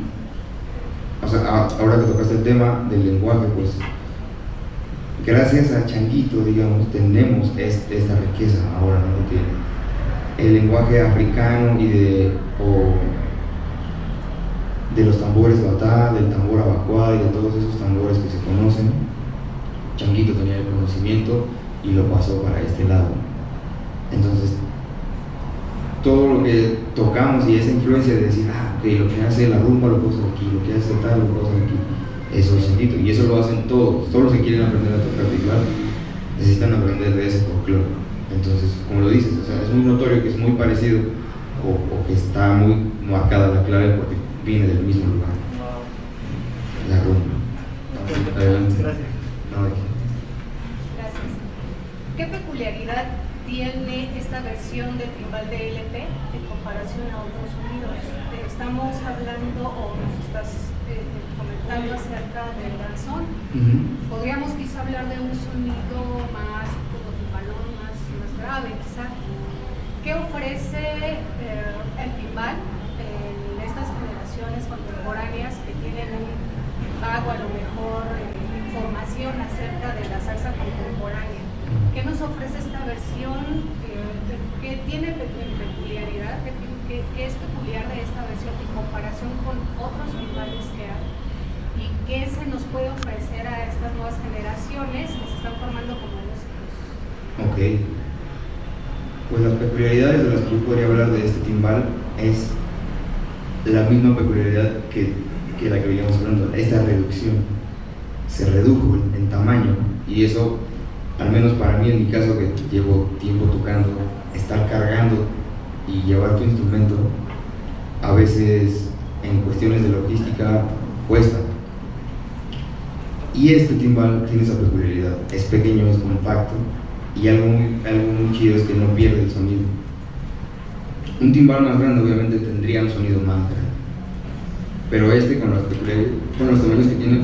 o sea, ahora que tocaste el tema del lenguaje, pues, gracias a Changuito, digamos, tenemos esta riqueza ahora, ¿no? Que el lenguaje africano y de los tambores batá, del tambor abacuá y de todos esos tambores que se conocen, Changuito tenía el conocimiento y lo pasó para este lado. Entonces, todo lo que tocamos y esa influencia de decir, ok, lo que hace la rumba lo puedo hacer aquí, lo que hace tal lo puedo hacer aquí, eso es Changuito. Y eso lo hacen todos los que quieren aprender a tocar timbal, necesitan aprender de ese folclore. Entonces, como lo dices, o sea, es muy notorio que es muy parecido o que está muy marcada la clave porque viene del mismo lugar, la rumba. Adelante. Gracias. No, aquí. Gracias. ¿Qué peculiaridad tiene esta versión del timbal de LP en comparación a otros sonidos? Estamos hablando o nos estás comentando acerca del danzón. Podríamos quizá hablar de un sonido más como timbalón, más grave quizá. ¿Qué ofrece el timbal en estas generaciones contemporáneas que tienen un vago, a lo mejor, información acerca de la salsa contemporánea? ¿Qué nos ofrece esta versión? ¿Qué tiene peculiaridad? ¿Qué es peculiar de esta versión en comparación con otros timbales que hay? ¿Y qué se nos puede ofrecer a estas nuevas generaciones que se están formando como músicos? Ok. Pues las peculiaridades de las que yo podría hablar de este timbal es la misma peculiaridad que la que veníamos hablando, esta reducción. Se redujo en tamaño y eso, al menos para mí en mi caso que llevo tiempo tocando, estar cargando y llevar tu instrumento, a veces en cuestiones de logística cuesta. Y este timbal tiene esa peculiaridad, es pequeño, es compacto y algo muy chido es que no pierde el sonido. Un timbal más grande obviamente tendría un sonido más grande, pero con los tamaños que tiene,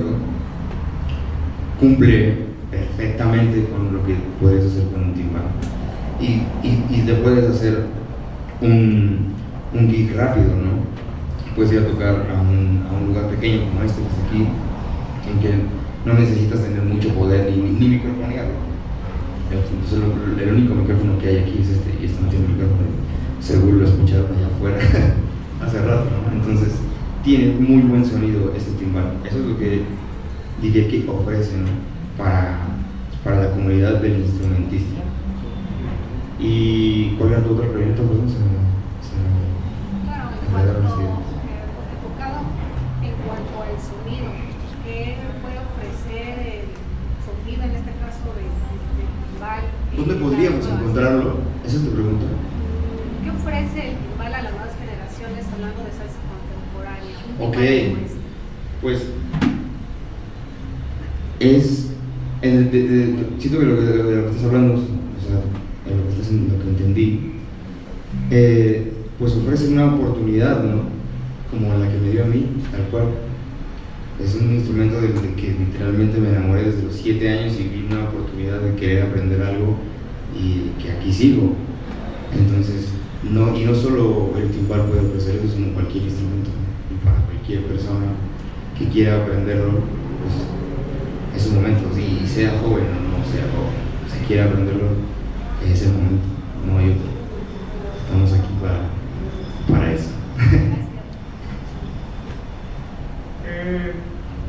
cumple perfectamente con lo que puedes hacer con un timbal y te puedes hacer un gig rápido, ¿no? Puedes ir a tocar a un lugar pequeño como este que está aquí, en que no necesitas tener mucho poder ni microfonearlo. Entonces el único micrófono que hay aquí es este, y este no tiene micrófono, seguro lo escucharon allá afuera hace rato, ¿no? Entonces tiene muy buen sonido este timbal. Eso es lo que diría que ofrece, ¿no? para la comunidad del instrumentista. ¿Y cuál era tu otra pregunta? Claro, enfocado en cuanto al sonido, ¿qué puede ofrecer el sonido, en este caso del timbal? ¿Dónde podríamos encontrarlo? Esa es tu pregunta. ¿Qué ofrece el timbal a las nuevas generaciones hablando de salsa contemporánea? Ok, Como este. pues es siento que lo que estás hablando, o sea, lo que entendí, pues ofrece una oportunidad, ¿no? Como la que me dio a mí, tal cual. Es un instrumento del que literalmente me enamoré desde los 7 años y vi una oportunidad de querer aprender algo y que aquí sigo. Entonces, no solo el timbal puede ofrecer eso, sino cualquier instrumento, ¿no? Y para cualquier persona que quiera aprenderlo, pues es un momento, y sea joven o no sea joven, si quiere aprenderlo, es el momento, no hay otro. Estamos aquí para eso.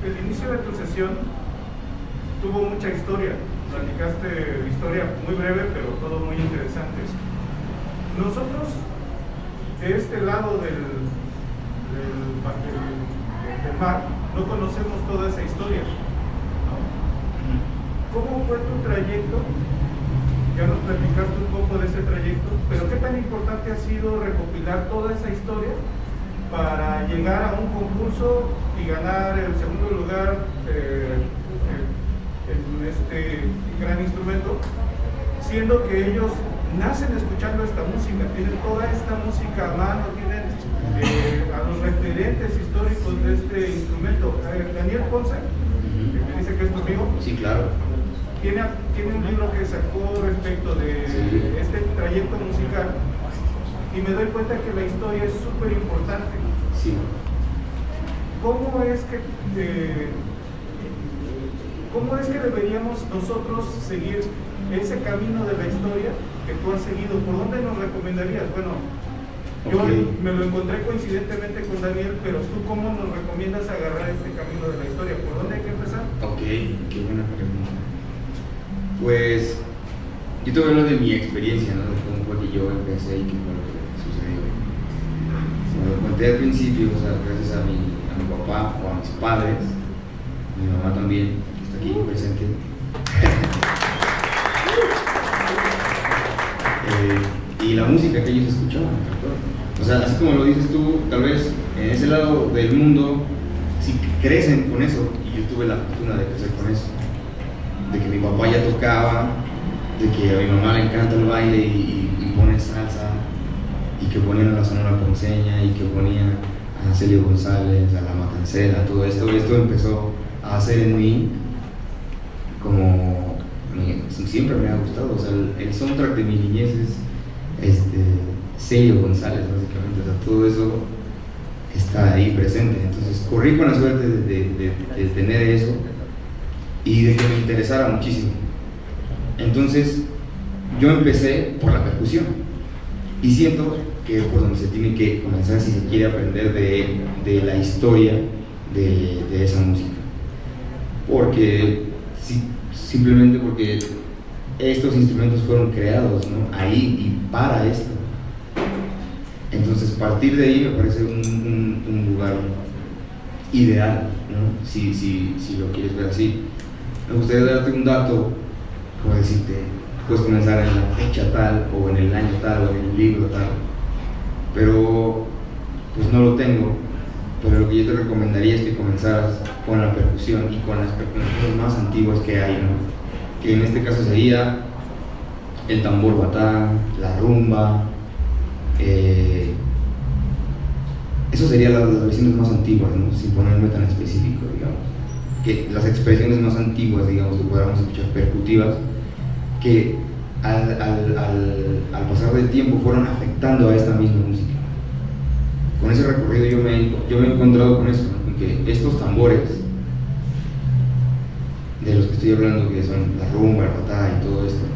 El inicio de tu sesión tuvo mucha historia, platicaste historia muy breve, pero todo muy interesante. Nosotros, de este lado del mar, no conocemos toda esa historia, ¿no? ¿Cómo fue tu trayecto? Ya nos platicaste un poco de ese trayecto, pero ¿qué tan importante ha sido recopilar toda esa historia para llegar a un concurso y ganar el segundo lugar en este gran instrumento, siendo que ellos nacen escuchando esta música, tienen toda esta música a mano, tienen a los referentes históricos de este instrumento? Daniel Ponce, que me dice que es tu amigo, Sí, claro. tiene un libro que sacó respecto de este trayecto musical, y me doy cuenta que la historia es súper importante. Sí. ¿Cómo es que deberíamos nosotros seguir ese camino de la historia que tú has seguido? ¿Por dónde nos recomendarías? Bueno, yo me lo encontré coincidentemente con Daniel, pero tú ¿cómo nos recomiendas agarrar este camino de la historia? ¿Por dónde hay que empezar? Ok, qué buena pregunta. Pues yo te voy a hablar de mi experiencia, ¿no? De cómo fue que yo empecé y qué fue lo que sucedió. Como lo conté al principio, o sea, gracias a mi papá o a mis padres, mi mamá también, que está aquí presente. Y la música que ellos escuchaban, o sea, así como lo dices tú, tal vez en ese lado del mundo, si crecen con eso, y yo tuve la fortuna de crecer con eso, de que mi papá ya tocaba, de que a mi mamá le encanta el baile y pone salsa, y que ponían a la Sonora Ponceña, y que ponían a Celio González, a La Matancera, todo esto empezó a hacer en mí como siempre me ha gustado. O sea, el soundtrack de mi niñez es Celio González, básicamente. O sea, todo eso está ahí presente. Entonces corrí con la suerte de tener eso y de que me interesara muchísimo. Entonces yo empecé por la percusión y siento que es por donde se tiene que comenzar si se quiere aprender de la historia de esa música, porque simplemente porque estos instrumentos fueron creados, ¿no? Ahí y para esto. Entonces partir de ahí me parece un lugar ideal, ¿no? Si lo quieres ver así. Me gustaría darte un dato, como decirte, puedes comenzar en la fecha tal, o en el año tal, o en el libro tal, pero pues no lo tengo. Pero lo que yo te recomendaría es que comenzaras con la percusión y con las cosas más antiguas que hay, ¿no? Que en este caso sería el tambor batá, la rumba, eso serían las versiones más antiguas, ¿no? Sin ponerme tan específico, digamos. Que las expresiones más antiguas, digamos, que podamos escuchar percutivas, que al pasar del tiempo fueron afectando a esta misma música. Con ese recorrido yo me he encontrado con eso, ¿no? Que estos tambores de los que estoy hablando, que son la rumba, el batá y todo esto,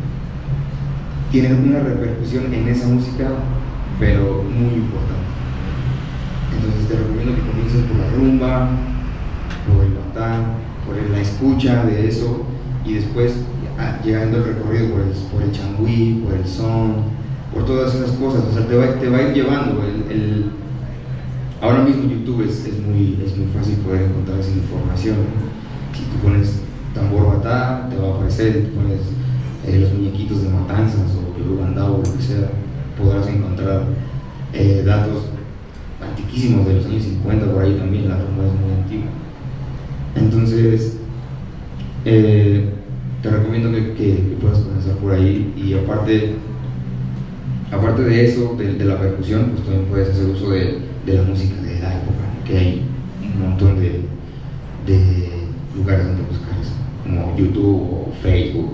tienen una repercusión en esa música, pero muy importante. Entonces te recomiendo que comiences por la rumba, por el batá, por la escucha de eso, y después llegando el recorrido por el changüí, por el son, por todas esas cosas. O sea, te va a ir llevando. Ahora mismo YouTube es muy fácil poder encontrar esa información. Si tú pones tambor batá, te va a aparecer. Si tú pones los muñequitos de matanzas o Yorubandao o lo que sea, podrás encontrar datos antiquísimos de los años 50 por ahí también. La rumba es muy antigua. Entonces te recomiendo que puedas comenzar por ahí, y aparte de eso, de la percusión, pues también puedes hacer uso de la música de la época, que hay un montón de lugares donde buscar eso, como YouTube o Facebook.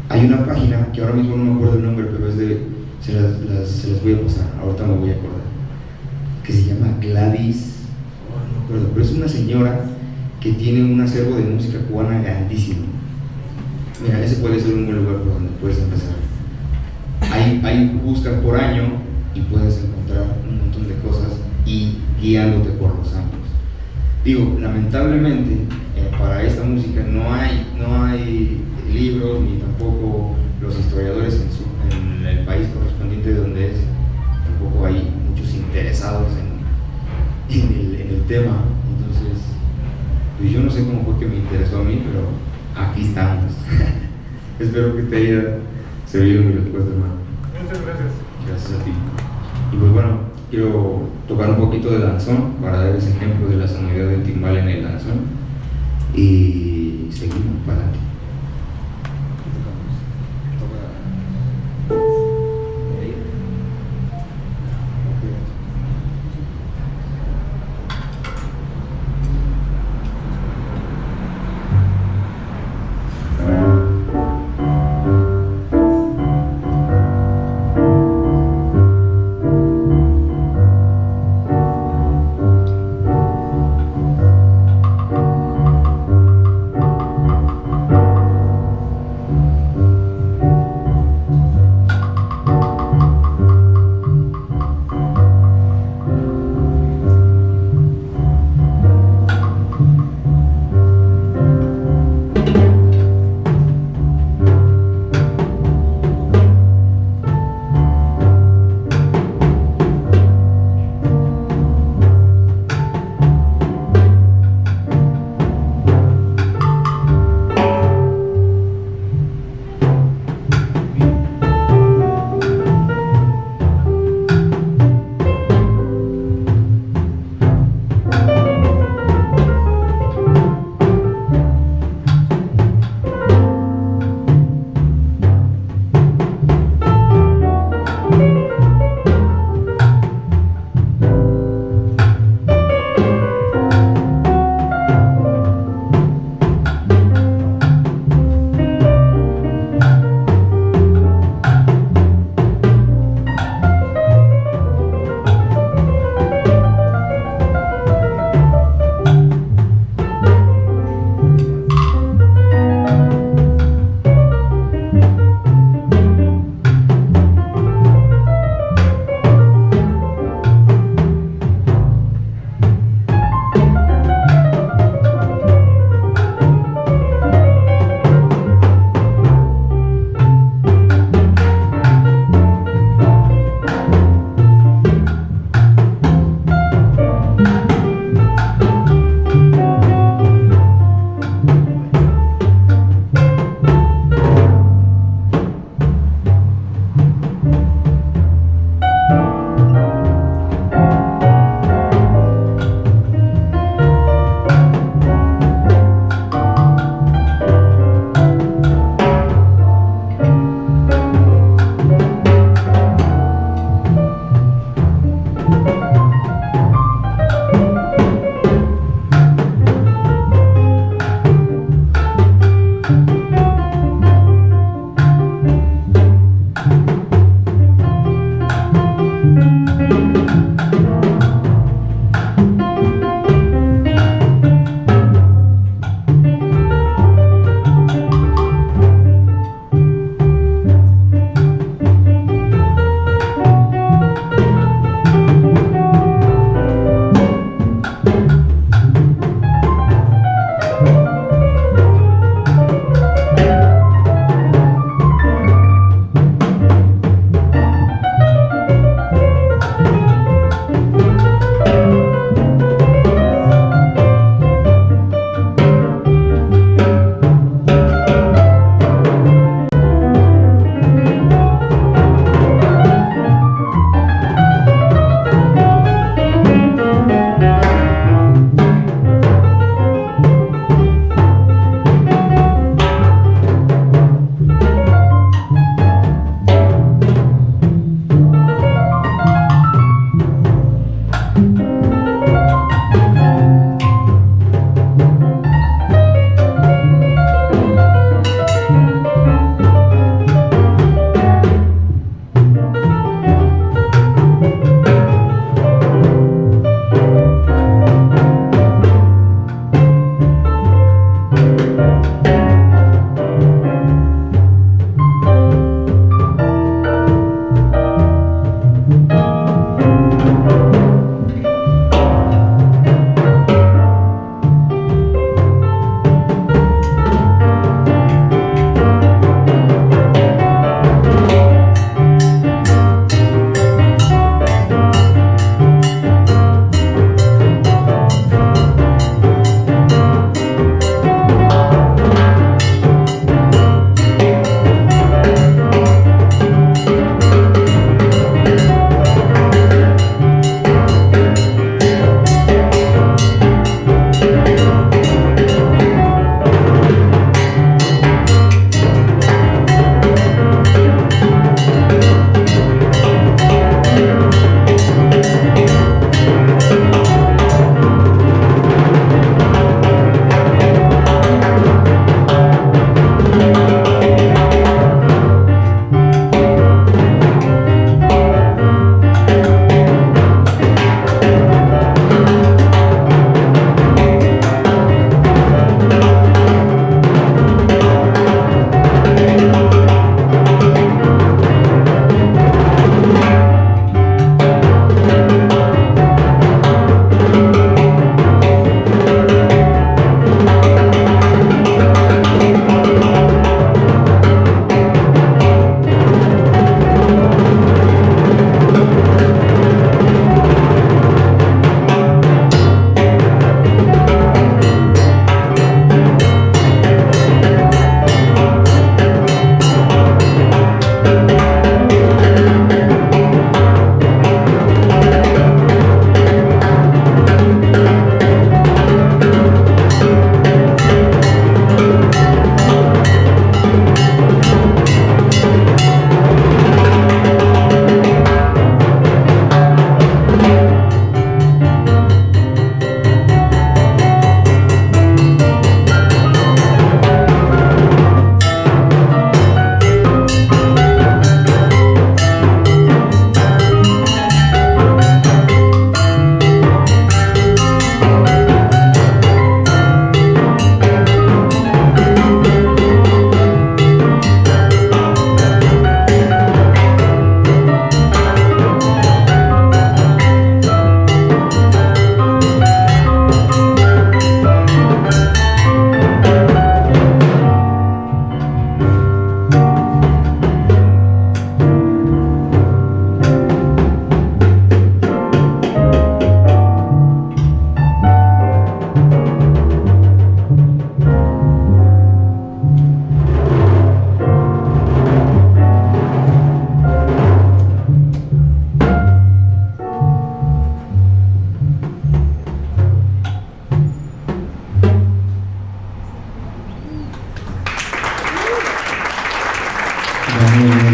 Hay una página que ahora mismo no me acuerdo el nombre, pero se las voy a pasar, ahorita me voy a acordar, que se llama Gladys, no me acuerdo, pero es una señora que tiene un acervo de música cubana grandísimo. Mira, ese puede ser un buen lugar por donde puedes empezar. Ahí buscas por año y puedes encontrar un montón de cosas y guiándote por los años. Digo, lamentablemente para esta música no hay libros ni tampoco los historiadores en el país correspondiente de donde es. Tampoco hay muchos interesados en el tema. Entonces, pues yo no sé cómo fue que me interesó a mí, pero aquí estamos. Espero que te haya servido mi respuesta, hermano. Muchas gracias. Gracias a ti. Y pues bueno, quiero tocar un poquito de danzón para dar ese ejemplo de la sonoridad del timbal en el danzón. Y seguimos para adelante.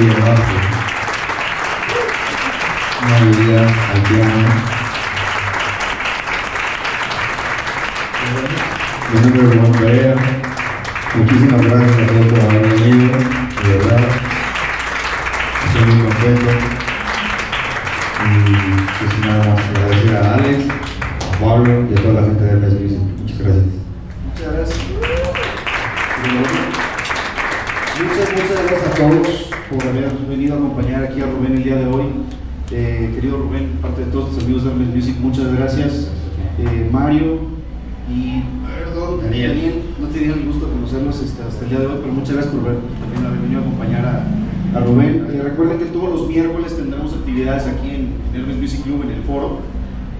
Vázquez. María Altiano. Mi nombre es Ramón Perea. Muchísimas gracias a todos por haber venido, de verdad. Estoy muy contento. Y pues nada más agradecer a Alex, a Pablo y a toda la gente de Hermes Music. Muchas gracias. Muchas gracias. Muchas gracias a todos por haber venido a acompañar aquí a Rubén el día de hoy. Querido Rubén, parte de todos tus amigos de Hermes Music, muchas gracias. Mario y Daniel, no tenía el gusto de conocerlos hasta el día de hoy, pero muchas gracias por también haber venido a acompañar a Rubén. Recuerden que todos los miércoles tendremos actividades aquí en Hermes Music Club, en el foro.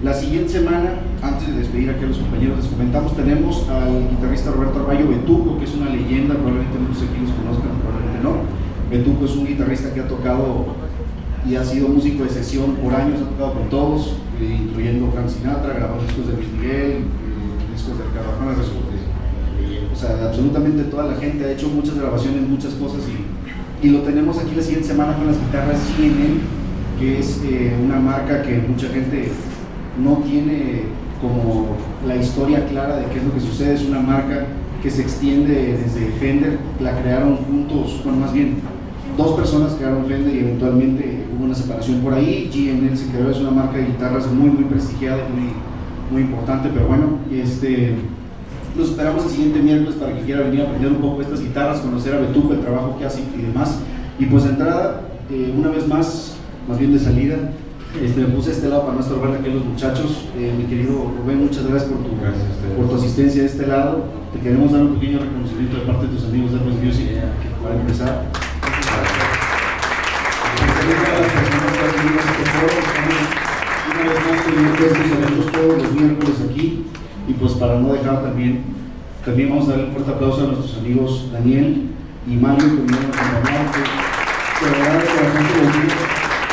La siguiente semana, antes de despedir aquí a los compañeros, les comentamos, tenemos al guitarrista Roberto Arballo Betuco, que es una leyenda, probablemente muchos aquí los conozcan, probablemente no. Betuco es un guitarrista que ha tocado y ha sido músico de sesión por años, ha tocado con todos, incluyendo Frank Sinatra, grabó discos de Luis Miguel, discos de Ricardo Arjona, o sea, absolutamente toda la gente ha hecho muchas grabaciones, muchas cosas y lo tenemos aquí la siguiente semana con las guitarras GNL, que es una marca que mucha gente no tiene como la historia clara de qué es lo que sucede. Es una marca que se extiende desde Fender, la crearon juntos, bueno, más bien dos personas crearon Fender y eventualmente hubo una separación por ahí. GNL se creó, es una marca de guitarras muy prestigiada y muy importante, pero bueno, los esperamos el siguiente miércoles para que quiera venir a aprender un poco estas guitarras, conocer a Betuco, el trabajo que hace y demás. Y pues de entrada, una vez más bien de salida, me puse a este lado para no estorbar aquí a los muchachos. Mi querido Rubén, muchas gracias por tu asistencia de este lado. Te queremos dar un pequeño reconocimiento de parte de tus amigos de Hermes Music para empezar. Una vez más teniendo estos eventos todos los miércoles aquí, y pues para no dejar también vamos a dar un fuerte aplauso a nuestros amigos Daniel y Mario que vinieron a acompañar, que de verdad que la gente los dice,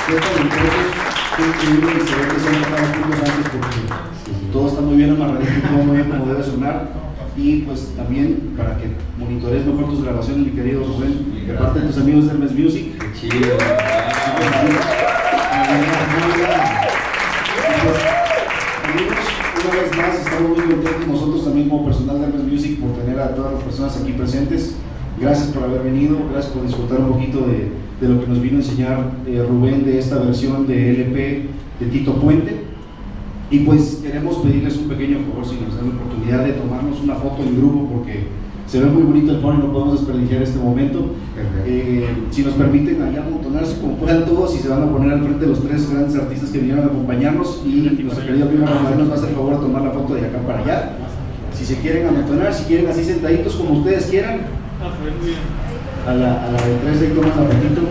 qué talentosos, qué increíble que se ve que se han tocado juntos antes, porque todo está muy bien amarradito, todo muy bien como debe sonar. Y pues también para que monitores mejor tus grabaciones, mi querido Rubén, de parte de tus amigos de Hermes Music. Qué chido. Una vez más estamos muy contentos nosotros también como personal de Hermes Music por tener a todas las personas aquí presentes. Gracias por haber venido, gracias por disfrutar un poquito de lo que nos vino a enseñar Rubén de esta versión de LP de Tito Puente. Y pues queremos pedirles un pequeño favor, si nos dan la oportunidad de tomarnos una foto en grupo, porque se ve muy bonito el foro y no podemos desperdiciar este momento. Si nos permiten allá amontonarse como puedan todos y se van a poner al frente de los tres grandes artistas que vinieron a acompañarnos, y nuestro querido amigo Rafael nos va a hacer el favor de tomar la foto de acá para allá. Si se quieren amontonar, si quieren así sentaditos como ustedes quieran, a la de tres ahí toman la fotito.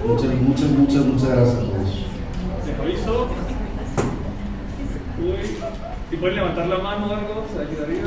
Muchas gracias a todos. Si pueden levantar la mano o algo, se ayudaría.